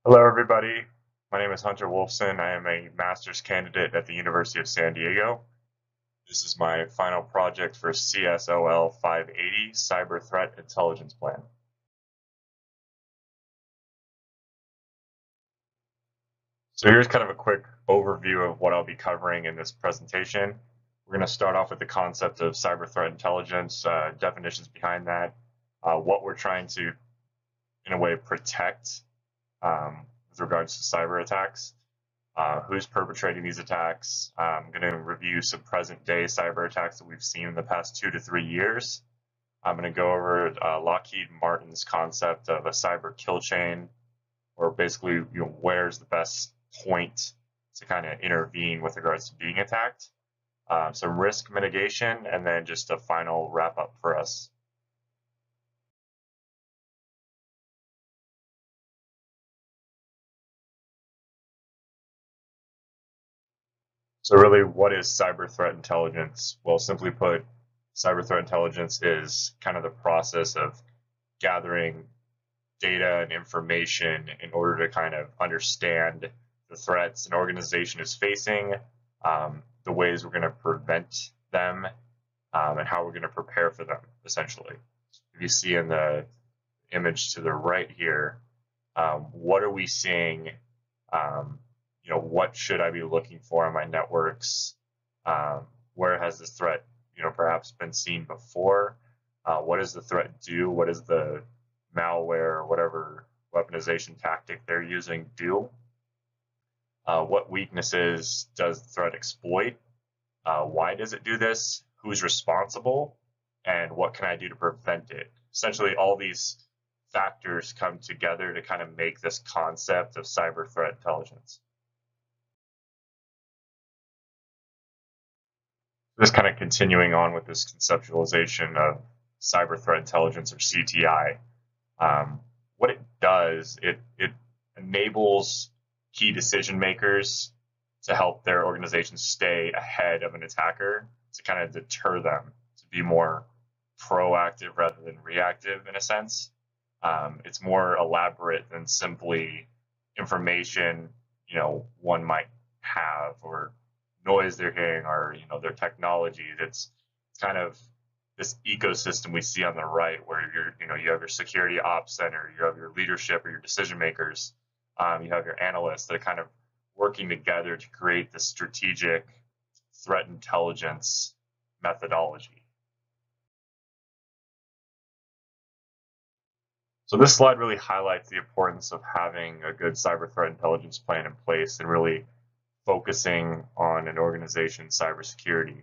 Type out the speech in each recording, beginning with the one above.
Hello, everybody. My name is Hunter Wolfson. I am a master's candidate at the University of San Diego. This is my final project for CSOL 580, Cyber Threat Intelligence Plan. So here's kind of a quick overview of what I'll be covering in this presentation. We're going to start off with the concept of cyber threat intelligence, definitions behind that, what we're trying to, in a way, protect with regards to cyber attacks. Who's perpetrating these attacks. I'm going to review some present day cyber attacks that we've seen in the past 2 to 3 years. I'm going to go over Lockheed Martin's concept of a cyber kill chain, or basically, where's the best point to kind of intervene with regards to being attacked. Some risk mitigation, and then just a final wrap up for us. So really, what is cyber threat intelligence? Well, simply put, cyber threat intelligence is kind of the process of gathering data and information in order to kind of understand the threats an organization is facing, the ways we're going to prevent them, and how we're going to prepare for them, essentially. If you see in the image to the right here, what are we seeing? What should I be looking for on my networks? Where has this threat, perhaps been seen before? What does the threat do? What does the malware or whatever weaponization tactic they're using do? What weaknesses does the threat exploit? Why does it do this? Who's responsible? And what can I do to prevent it? Essentially, all these factors come together to kind of make this concept of cyber threat intelligence. Just kind of continuing on with this conceptualization of cyber threat intelligence, or CTI. What it does, it enables key decision makers to help their organization stay ahead of an attacker, to kind of deter them, to be more proactive rather than reactive in a sense. It's more elaborate than simply information, one might have, or noise they're hearing, or their technology. It's kind of this ecosystem we see on the right, where you have your security ops center, you have your leadership or your decision makers, you have your analysts that are kind of working together to create this strategic threat intelligence methodology. So this slide really highlights the importance of having a good cyber threat intelligence plan in place and really focusing on an organization's cybersecurity.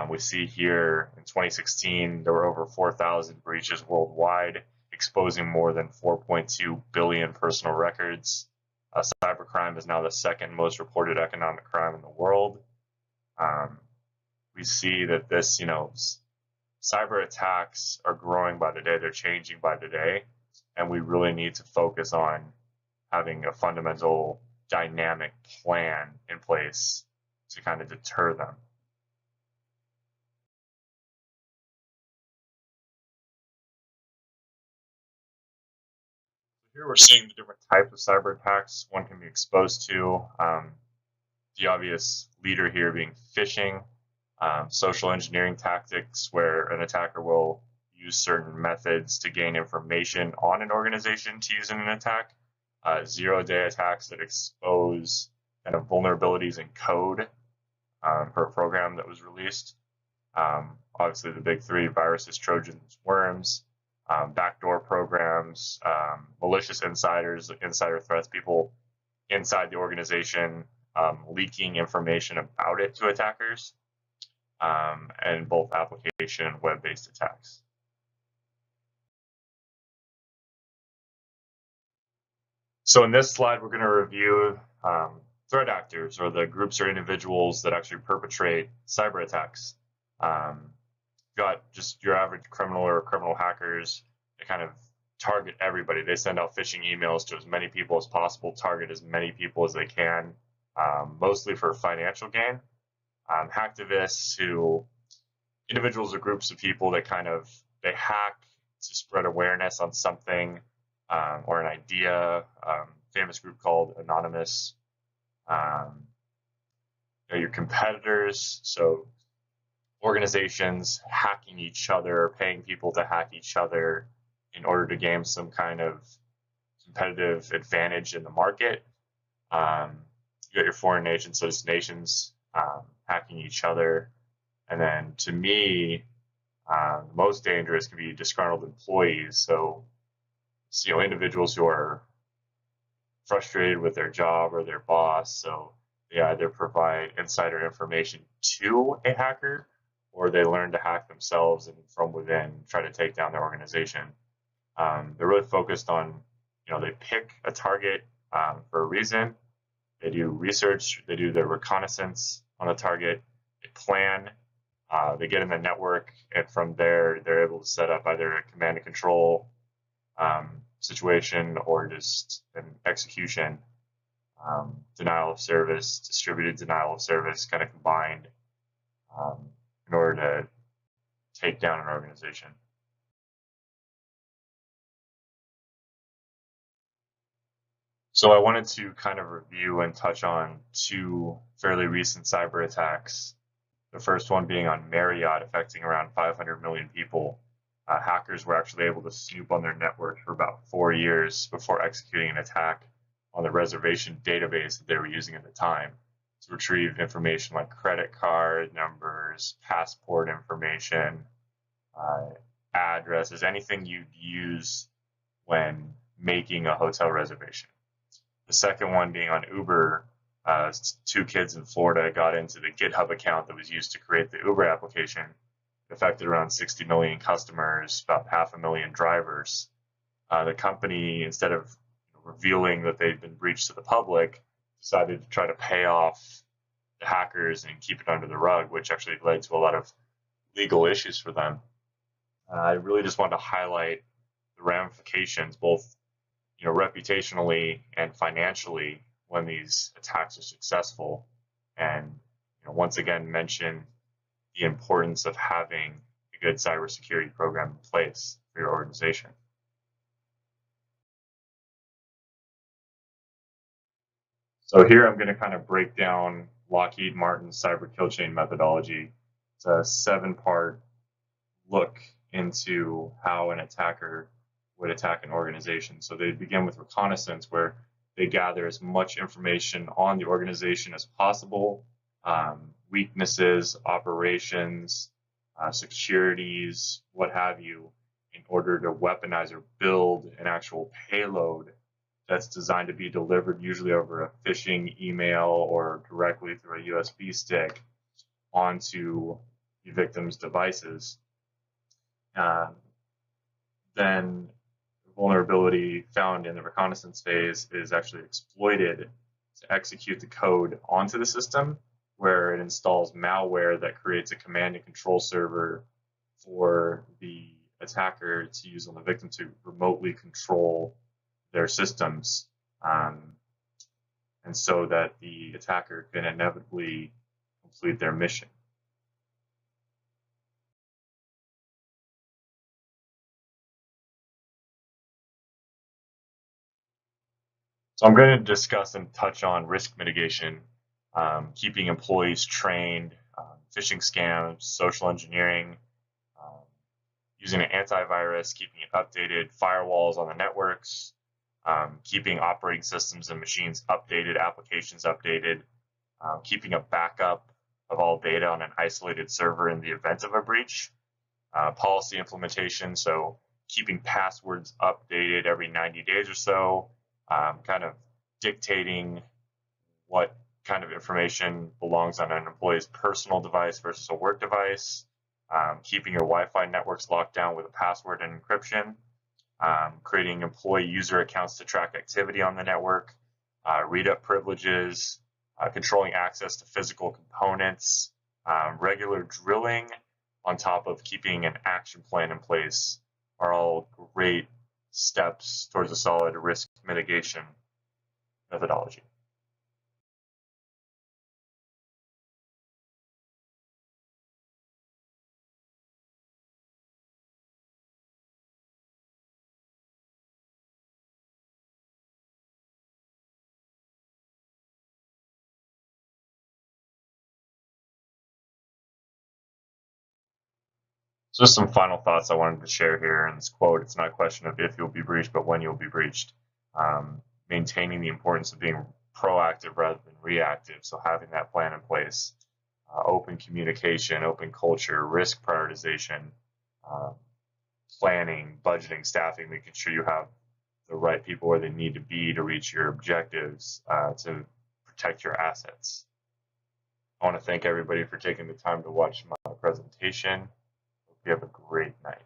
We see here in 2016, there were over 4,000 breaches worldwide, exposing more than 4.2 billion personal records. Cybercrime is now the second most reported economic crime in the world. We see that this, cyber attacks are growing by the day, they're changing by the day, and we really need to focus on having a fundamental dynamic plan in place to kind of deter them. Here we're seeing the different types of cyber attacks one can be exposed to. The obvious leader here being phishing, social engineering tactics, where an attacker will use certain methods to gain information on an organization to use in an attack. Zero-day attacks that expose kind of vulnerabilities in code for a program that was released. Obviously, the big three: viruses, trojans, worms. Backdoor programs, malicious insiders, insider threats, people inside the organization leaking information about it to attackers, and both application and web-based attacks. So in this slide, we're going to review threat actors, or the groups or individuals that actually perpetrate cyber attacks. Got just your average criminal or criminal hackers. They kind of target everybody. They send out phishing emails to as many people as possible, target as many people as they can, mostly for financial gain. Hacktivists, individuals or groups of people that they hack to spread awareness on something, or an idea. famous group called Anonymous. Your competitors, so organizations hacking each other, paying people to hack each other in order to gain some kind of competitive advantage in the market. You got your foreign nations, so it's nations hacking each other. And then to me, the most dangerous can be disgruntled employees. So, individuals who are frustrated with their job or their boss. So they either provide insider information to a hacker or they learn to hack themselves and from within try to take down their organization. They're really focused on, they pick a target for a reason. They do research, they do their reconnaissance on a target, they plan, they get in the network, and from there they're able to set up either a command and control situation or just an execution, denial of service, distributed denial of service, kind of combined in order to take down an organization. So I wanted to kind of review and touch on two fairly recent cyber attacks. The first one being on Marriott, affecting around 500 million people. Hackers were actually able to snoop on their network for about 4 years before executing an attack on the reservation database that they were using at the time to retrieve information like credit card numbers, passport information, addresses, anything you'd use when making a hotel reservation. The second one being on Uber. 2 kids in Florida got into the GitHub account that was used to create the Uber application. It affected around 60 million customers, about 500,000 drivers. The company, instead of revealing that they'd been breached to the public, decided to try to pay off the hackers and keep it under the rug, which actually led to a lot of legal issues for them. I really just wanted to highlight the ramifications, both reputationally and financially, when these attacks are successful, and once again mention the importance of having a good cybersecurity program in place for your organization. So here I'm going to kind of break down Lockheed Martin's cyber kill chain methodology. It's a 7-part look into how an attacker would attack an organization. So they begin with reconnaissance, where they gather as much information on the organization as possible, weaknesses, operations, securities, what have you, in order to weaponize or build an actual payload that's designed to be delivered usually over a phishing email or directly through a USB stick onto the victim's devices. Then vulnerability found in the reconnaissance phase is actually exploited to execute the code onto the system, where it installs malware that creates a command and control server for the attacker to use on the victim to remotely control their systems, and so that the attacker can inevitably complete their mission. So I'm going to discuss and touch on risk mitigation, keeping employees trained, phishing scams, social engineering, using an antivirus, keeping it updated, firewalls on the networks, keeping operating systems and machines updated, applications updated, keeping a backup of all data on an isolated server in the event of a breach, policy implementation, so keeping passwords updated every 90 days or so, kind of dictating what kind of information belongs on an employee's personal device versus a work device, keeping your Wi-Fi networks locked down with a password and encryption, creating employee user accounts to track activity on the network, read-up privileges, controlling access to physical components, regular drilling, on top of keeping an action plan in place, are all great steps towards a solid risk mitigation methodology. Just some final thoughts I wanted to share here in this quote. It's not a question of if you'll be breached, but when you'll be breached. Maintaining the importance of being proactive rather than reactive. So having that plan in place, open communication, open culture, risk prioritization, uh, planning, budgeting, staffing, making sure you have the right people where they need to be to reach your objectives, to protect your assets. I want to thank everybody for taking the time to watch my presentation. Hope you have a great night.